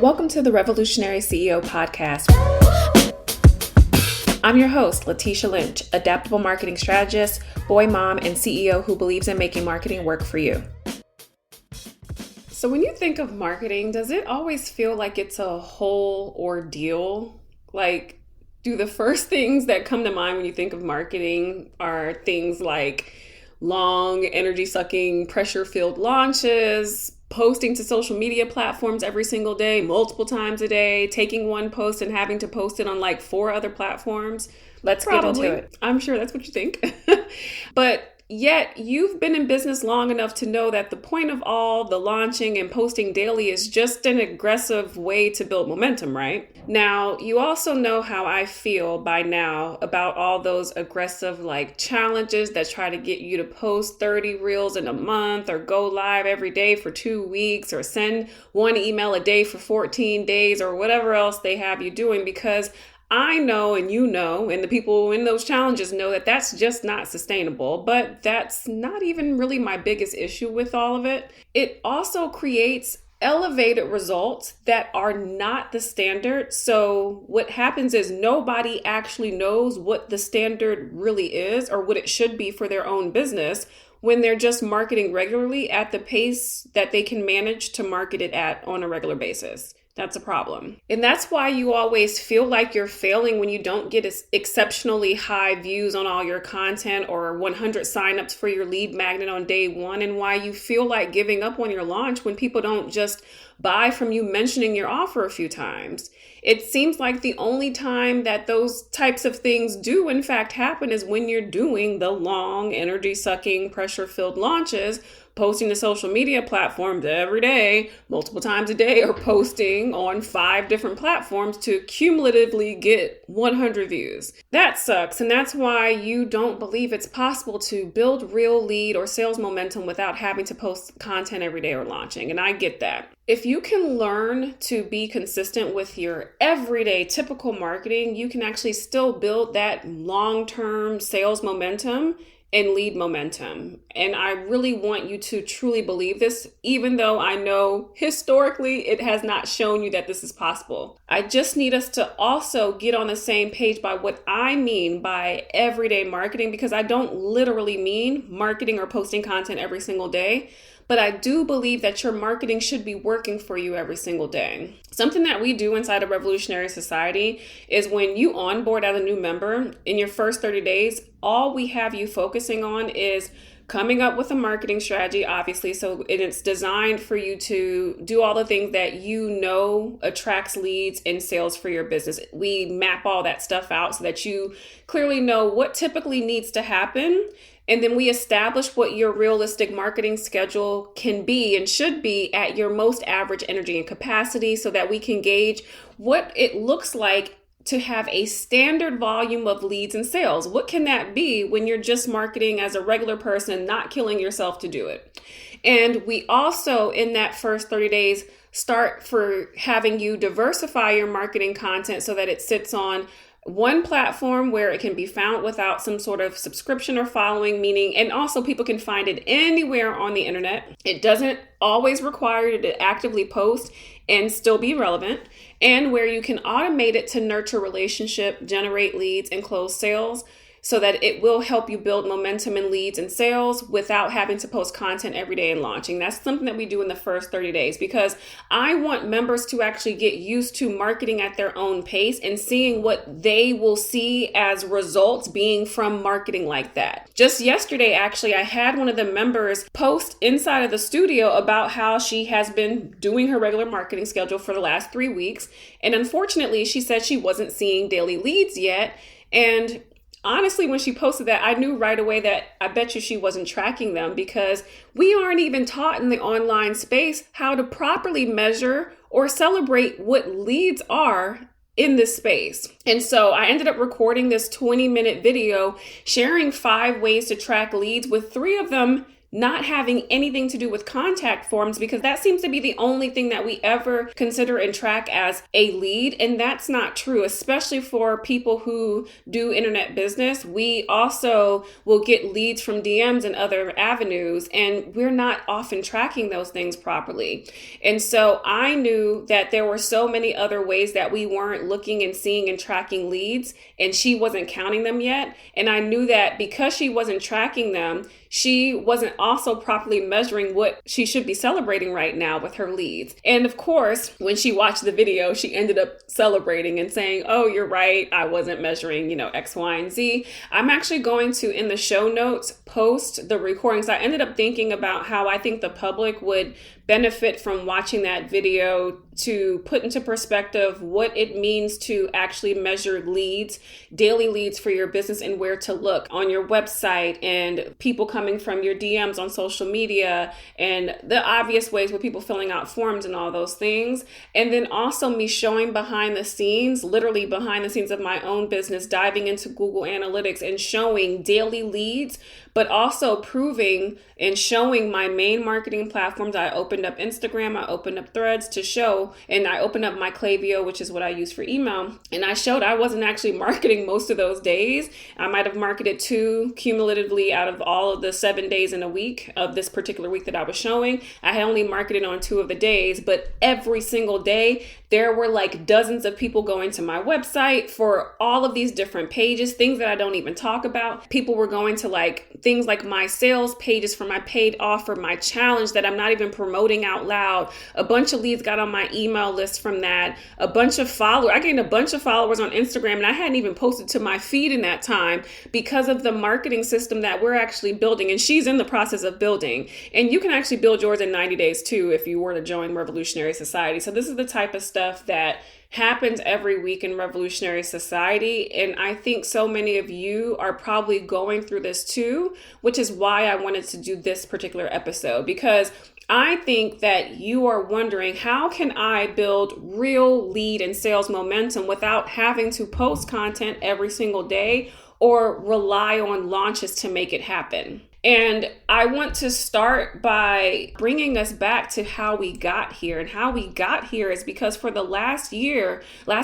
Welcome to the Revolutionary CEO Podcast. I'm your host, Letitia Lynch, adaptable marketing strategist, boy mom, and CEO who believes in making marketing work for you. So when you think of marketing, does it always feel like it's a whole ordeal? Like, do the first things that come to mind when you think of marketing are things like long, energy-sucking, pressure-filled launches, posting to social media platforms every single day, multiple times a day, taking one post and having to post it on like 4 other platforms? Let's get into it. I'm sure that's what you think. But yet you've been in business long enough to know that the point of all the launching and posting daily is just an aggressive way to build momentum, right? Now, you also know how I feel by now about all those aggressive challenges that try to get you to post 30 reels in a month or go live every day for 2 weeks or send one email a day for 14 days or whatever else they have you doing, because I know, and you know, and the people in those challenges know that that's just not sustainable. But that's not even really my biggest issue with all of it. It also creates elevated results that are not the standard. So what happens is nobody actually knows what the standard really is or what it should be for their own business when they're just marketing regularly at the pace that they can manage to market it at on a regular basis. That's a problem. And that's why you always feel like you're failing when you don't get exceptionally high views on all your content or 100 signups for your lead magnet on day one, and why you feel like giving up on your launch when people don't just buy from you mentioning your offer a few times. It seems like the only time that those types of things do in fact happen is when you're doing the long, energy-sucking, pressure-filled launches, posting to social media platforms every day, multiple times a day, or posting on 5 different platforms to cumulatively get 100 views. That sucks, and that's why you don't believe it's possible to build real lead or sales momentum without having to post content every day or launching, and I get that. If you can learn to be consistent with your everyday typical marketing, you can actually still build that long-term sales momentum and lead momentum. And I really want you to truly believe this, even though I know historically it has not shown you that this is possible. I just need us to also get on the same page by what I mean by everyday marketing, because I don't literally mean marketing or posting content every single day. But I do believe that your marketing should be working for you every single day. Something that we do inside of Revolutionary Society is when you onboard as a new member in your first 30 days, all we have you focusing on is coming up with a marketing strategy, obviously. So it's designed for you to do all the things that you know attracts leads and sales for your business. We map all that stuff out so that you clearly know what typically needs to happen. And then we establish what your realistic marketing schedule can be and should be at your most average energy and capacity, so that we can gauge what it looks like to have a standard volume of leads and sales. What can that be when you're just marketing as a regular person, not killing yourself to do it? And we also, in that first 30 days, start for having you diversify your marketing content so that it sits on one platform where it can be found without some sort of subscription or following, meaning, and also people can find it anywhere on the internet. It doesn't always require you to actively post and still be relevant, and where you can automate it to nurture relationship, generate leads, and close sales, so that it will help you build momentum in leads and sales without having to post content every day and launching. That's something that we do in the first 30 days, because I want members to actually get used to marketing at their own pace and seeing what they will see as results being from marketing like that. Just yesterday, actually, I had one of the members post inside of the studio about how she has been doing her regular marketing schedule for the last 3 weeks. And unfortunately, she said she wasn't seeing daily leads yet. And honestly, when she posted that, I knew right away that I bet you she wasn't tracking them, because we aren't even taught in the online space how to properly measure or celebrate what leads are in this space. And so I ended up recording this 20-minute video sharing 5 ways to track leads, with 3 of them not having anything to do with contact forms, because that seems to be the only thing that we ever consider and track as a lead. And that's not true, especially for people who do internet business. We also will get leads from DMs and other avenues, and we're not often tracking those things properly. And so I knew that there were so many other ways that we weren't looking and seeing and tracking leads, and she wasn't counting them yet. And I knew that because she wasn't tracking them, she wasn't also properly measuring what she should be celebrating right now with her leads. And of course, when she watched the video, she ended up celebrating and saying, oh, you're right, I wasn't measuring, X, Y, and Z. I'm actually going to, in the show notes, post the recordings. I ended up thinking about how I think the public would benefit from watching that video to put into perspective what it means to actually measure leads, daily leads for your business, and where to look on your website, and people coming from your DMs on social media, and the obvious ways with people filling out forms and all those things. And then also me showing behind the scenes, literally behind the scenes of my own business, diving into Google Analytics and showing daily leads, but also proving and showing my main marketing platforms. I opened up Instagram, I opened up Threads to show, and I opened up my Klaviyo, which is what I use for email. And I showed I wasn't actually marketing most of those days. I might have marketed 2 cumulatively out of all of the 7 days in a week of this particular week that I was showing. I had only marketed on 2 of the days, but every single day, there were like dozens of people going to my website for all of these different pages, things that I don't even talk about. People were going to like things like my sales pages for my paid offer, my challenge that I'm not even promoting out loud. A bunch of leads got on my email list from that. A bunch of followers. I gained a bunch of followers on Instagram, and I hadn't even posted to my feed in that time because of the marketing system that we're actually building. And she's in the process of building. And you can actually build yours in 90 days too if you were to join Revolutionary Society. So this is the type of stuff that happens every week in Revolutionary Society. And I think so many of you are probably going through this too, which is why I wanted to do this particular episode, because I think that you are wondering, how can I build real lead and sales momentum without having to post content every single day or rely on launches to make it happen? And I want to start by bringing us back to how we got here. And how we got here is because for the last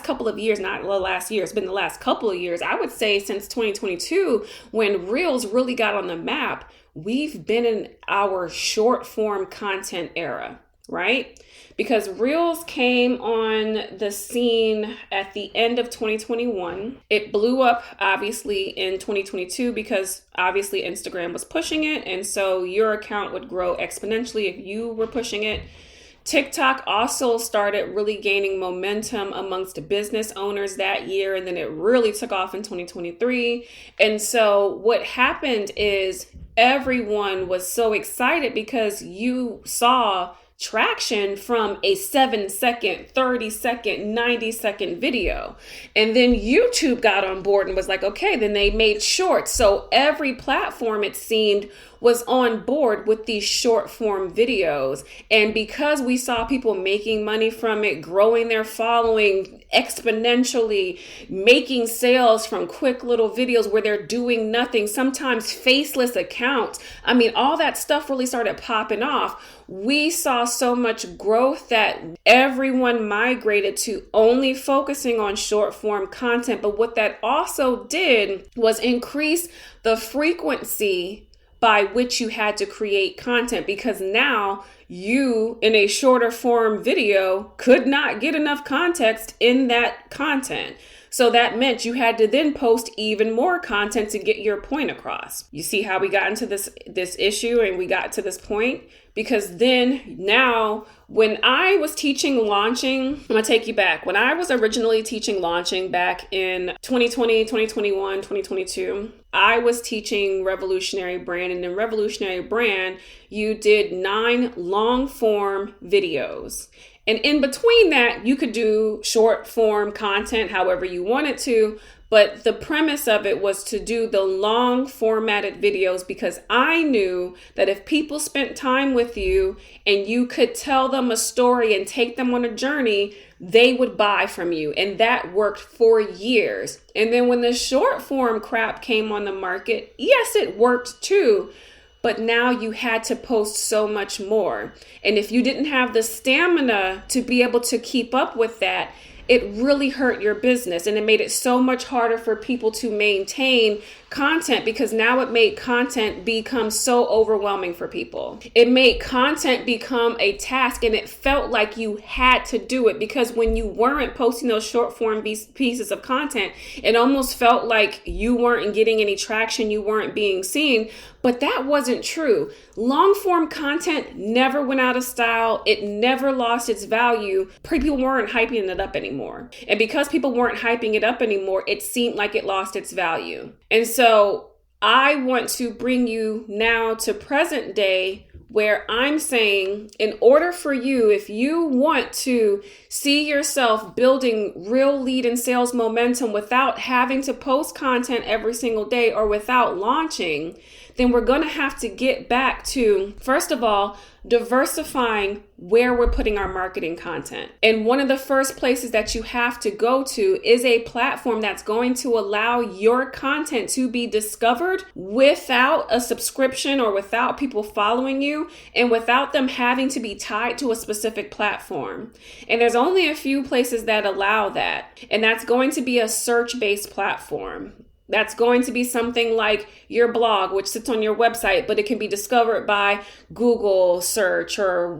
couple of years, not the last year, it's been the last couple of years, I would say since 2022, when Reels really got on the map, we've been in our short form content era, right? Because Reels came on the scene at the end of 2021. It blew up obviously in 2022 because obviously Instagram was pushing it. And so your account would grow exponentially if you were pushing it. TikTok also started really gaining momentum amongst business owners that year. And then it really took off in 2023. And so what happened is everyone was so excited because you saw traction from a 7-second, 30-second, 90-second video. And then YouTube got on board and was like, okay, then they made shorts. So every platform, it seemed, was on board with these short form videos. And because we saw people making money from it, growing their following exponentially, making sales from quick little videos where they're doing nothing, sometimes faceless accounts. I mean, all that stuff really started popping off. We saw so much growth that everyone migrated to only focusing on short form content. But what that also did was increase the frequency by which you had to create content, because now you, in a shorter form video, could not get enough context in that content. So that meant you had to then post even more content to get your point across. You see how we got into this issue and we got to this point? Because then now when I was teaching launching, I'm gonna take you back. When I was originally teaching launching back in 2020, 2021, 2022, I was teaching Revolutionary Brand. And in Revolutionary Brand, you did 9 long form videos. And in between that, you could do short form content however you wanted to. But the premise of it was to do the long formatted videos, because I knew that if people spent time with you and you could tell them a story and take them on a journey, they would buy from you. And that worked for years. And then when the short form crap came on the market, yes, it worked too. but now you had to post so much more. And if you didn't have the stamina to be able to keep up with that, it really hurt your business, and it made it so much harder for people to maintain content, because now it made content become so overwhelming for people. It made content become a task, and it felt like you had to do it, because when you weren't posting those short form pieces of content, it almost felt like you weren't getting any traction, you weren't being seen. But that wasn't true. Long form content never went out of style. It never lost its value. People weren't hyping it up anymore. And because people weren't hyping it up anymore, it seemed like it lost its value. And so I want to bring you now to present day, where I'm saying, in order for you, if you want to see yourself building real lead and sales momentum without having to post content every single day or without launching, then we're going to have to get back to, first of all, diversifying where we're putting our marketing content. And one of the first places that you have to go to is a platform that's going to allow your content to be discovered without a subscription or without people following you and without them having to be tied to a specific platform. And there's only a few places that allow that. And that's going to be a search-based platform. That's going to be something like your blog, which sits on your website, but it can be discovered by Google search or,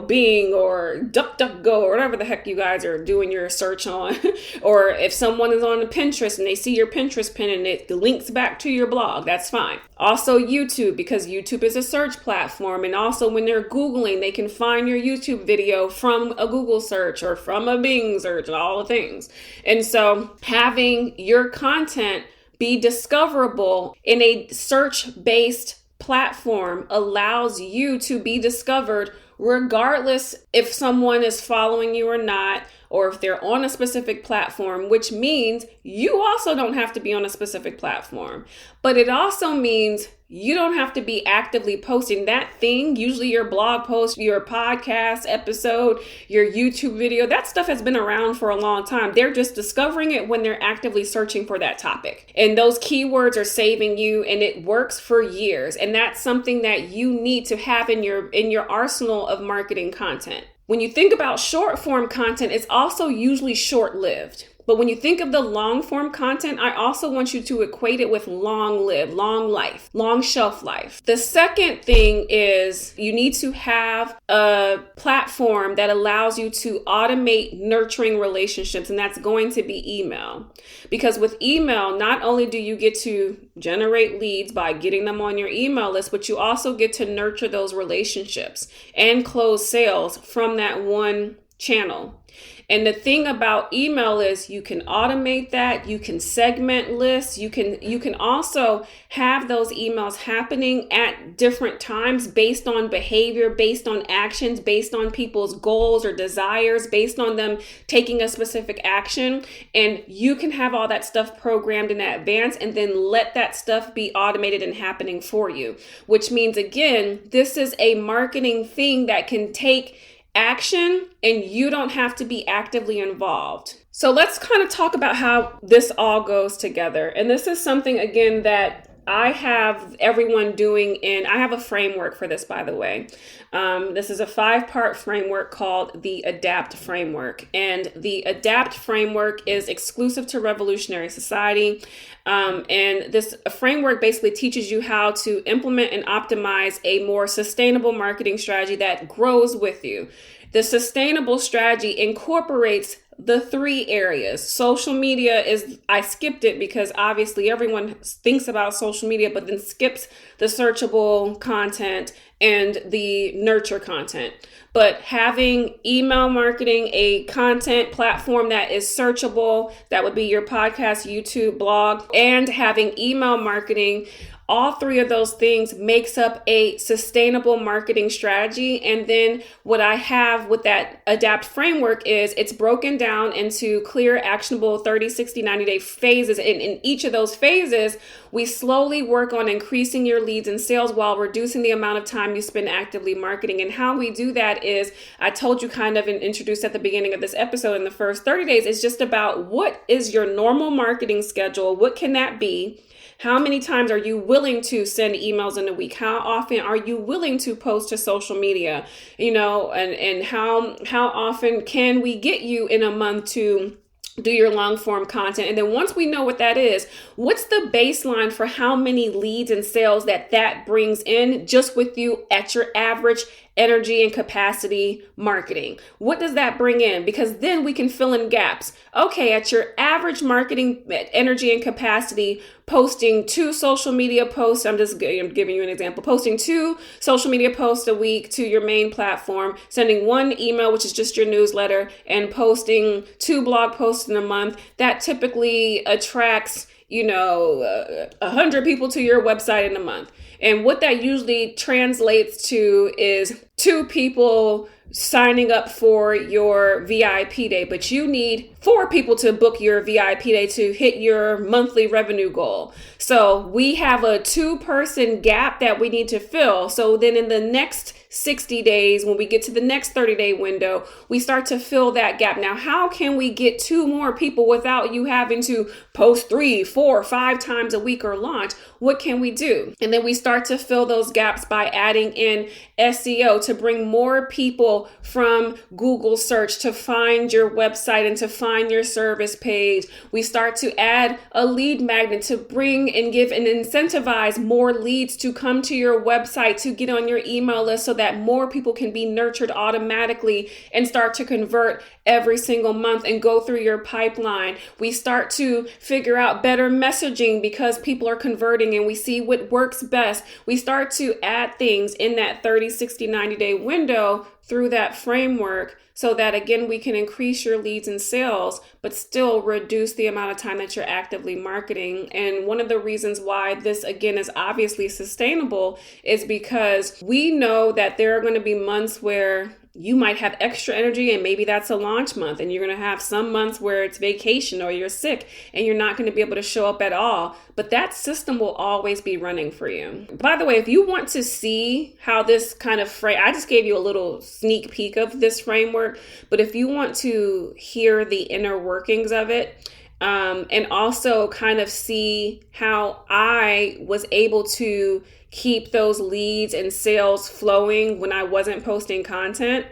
Bing or DuckDuckGo or whatever the heck you guys are doing your search on. Or if someone is on Pinterest and they see your Pinterest pin and it links back to your blog, that's fine. Also YouTube, because YouTube is a search platform. And also when they're Googling, they can find your YouTube video from a Google search or from a Bing search and all the things. And so having your content be discoverable in a search-based platform allows you to be discovered regardless if someone is following you or not, or if they're on a specific platform, which means you also don't have to be on a specific platform. But it also means you don't have to be actively posting that thing. Usually your blog post, your podcast episode, your YouTube video, that stuff has been around for a long time. They're just discovering it when they're actively searching for that topic. And those keywords are saving you, and it works for years. And that's something that you need to have in your arsenal of marketing content. When you think about short form content, it's also usually short-lived. But when you think of the long form content, I also want you to equate it with long life, long shelf life. The second thing is you need to have a platform that allows you to automate nurturing relationships, and that's going to be email. Because with email, not only do you get to generate leads by getting them on your email list, but you also get to nurture those relationships and close sales from that one channel. And the thing about email is you can automate that, you can segment lists, you can also have those emails happening at different times based on behavior, based on actions, based on people's goals or desires, based on them taking a specific action. And you can have all that stuff programmed in advance and then let that stuff be automated and happening for you, which means, again, this is a marketing thing that can take action and you don't have to be actively involved. So let's kind of talk about how this all goes together. And this is something, again, that I have everyone doing, and I have a framework for this, by the way. This is a 5-part framework called the ADAPT framework. And the ADAPT framework is exclusive to Revolutionary Society. And this framework basically teaches you how to implement and optimize a more sustainable marketing strategy that grows with you. The sustainable strategy incorporates the 3 areas. Social media I skipped it because obviously everyone thinks about social media, but then skips the searchable content and the nurture content. But having email marketing, a content platform that is searchable, that would be your podcast, YouTube, blog, and having email marketing, all 3 of those things makes up a sustainable marketing strategy. And then what I have with that ADAPT framework is it's broken down into clear, actionable 30, 60, 90-day phases. And in each of those phases, we slowly work on increasing your leads and sales while reducing the amount of time you spend actively marketing. And how we do that is, I told you kind of and introduced at the beginning of this episode, in the first 30 days, it's just about what is your normal marketing schedule? What can that be? How many times are you willing to send emails in a week? How often are you willing to post to social media? And how often can we get you in a month to do your long form content? And then once we know what that is, what's the baseline for how many leads and sales that brings in just with you at your average energy and capacity marketing? What does that bring in? Because then we can fill in gaps. Okay, at your average marketing energy and capacity, posting 2 social media posts, I'm giving you an example, posting 2 social media posts a week to your main platform, sending 1 email, which is just your newsletter, and posting 2 blog posts in a month, that typically attracts 100 people to your website in a month. And what that usually translates to is 2 people signing up for your VIP day, but you need 4 people to book your VIP day to hit your monthly revenue goal. So we have a 2-person gap that we need to fill. So then in the next 60 days, when we get to the next 30-day window, we start to fill that gap. Now, how can we get 2 more people without you having to post 3, 4, 5 times a week or launch? What can we do? And then we start to fill those gaps by adding in SEO to bring more people from Google search to find your website and to find your service page. We start to add a lead magnet to bring and give and incentivize more leads to come to your website, to get on your email list, so that more people can be nurtured automatically and start to convert every single month and go through your pipeline. We start to figure out better messaging because people are converting and we see what works best. We start to add things in that 30, 60, 90-day window through that framework so that, again, we can increase your leads and sales, but still reduce the amount of time that you're actively marketing. And one of the reasons why this, again, is obviously sustainable is because we know that there are going to be months where you might have extra energy and maybe that's a launch month, and you're going to have some months where it's vacation or you're sick and you're not going to be able to show up at all, but that system will always be running for you. By the way, if you want to see how this kind of I just gave you a little sneak peek of this framework, but if you want to hear the inner workings of it, and also kind of see how I was able to keep those leads and sales flowing when I wasn't posting content,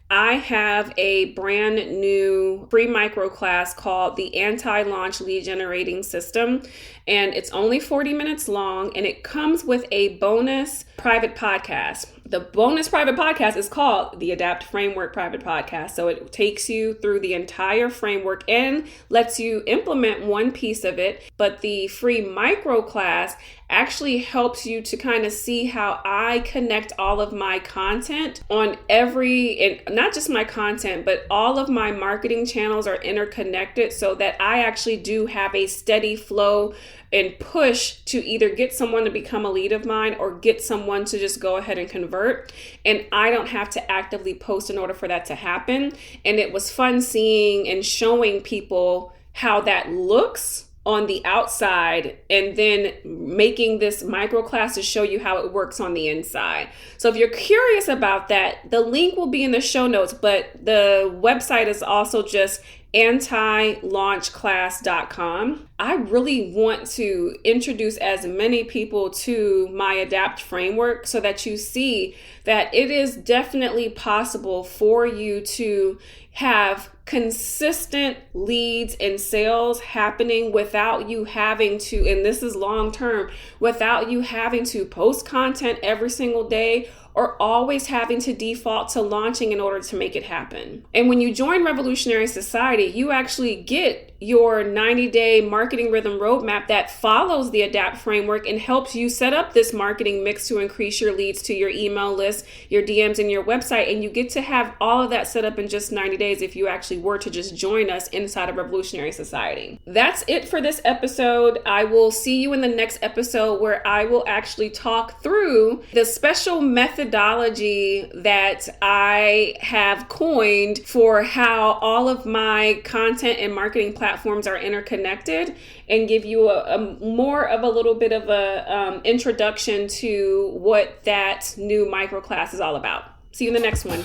I have a brand new free micro class called the Anti-Launch Lead Generating System. And it's only 40 minutes long, and it comes with a bonus private podcast. The bonus private podcast is called the Adapt Framework Private Podcast. So it takes you through the entire framework and lets you implement one piece of it. But the free micro class actually helps you to kind of see how I connect all of my content on and not just my content, but all of my marketing channels are interconnected so that I actually do have a steady flow and push to either get someone to become a lead of mine or get someone to just go ahead and convert. And I don't have to actively post in order for that to happen. And it was fun seeing and showing people how that looks on the outside, and then making this micro class to show you how it works on the inside. So if you're curious about that, the link will be in the show notes, but the website is also just antilaunchclass.com. I really want to introduce as many people to my Adapt framework so that you see that it is definitely possible for you to have consistent leads and sales happening without you having to, and this is long term, without you having to post content every single day or always having to default to launching in order to make it happen. And when you join Revolutionary Society, you actually get your 90-day marketing rhythm roadmap that follows the Adapt framework and helps you set up this marketing mix to increase your leads to your email list, your DMs, and your website. And you get to have all of that set up in just 90 days if you actually were to just join us inside of Revolutionary Society. That's it for this episode. I will see you in the next episode where I will actually talk through the special methodology that I have coined for how all of my content and marketing platforms are interconnected, and give you a more of a little bit of a introduction to what that new micro class is all about. See you in the next one.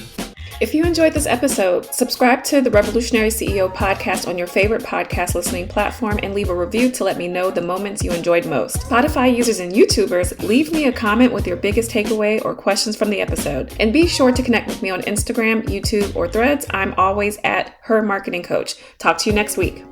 If you enjoyed this episode, subscribe to the Revolutionary CEO podcast on your favorite podcast listening platform and leave a review to let me know the moments you enjoyed most. Spotify users and YouTubers, leave me a comment with your biggest takeaway or questions from the episode. And be sure to connect with me on Instagram, YouTube, or Threads. I'm always at Her Marketing Coach. Talk to you next week.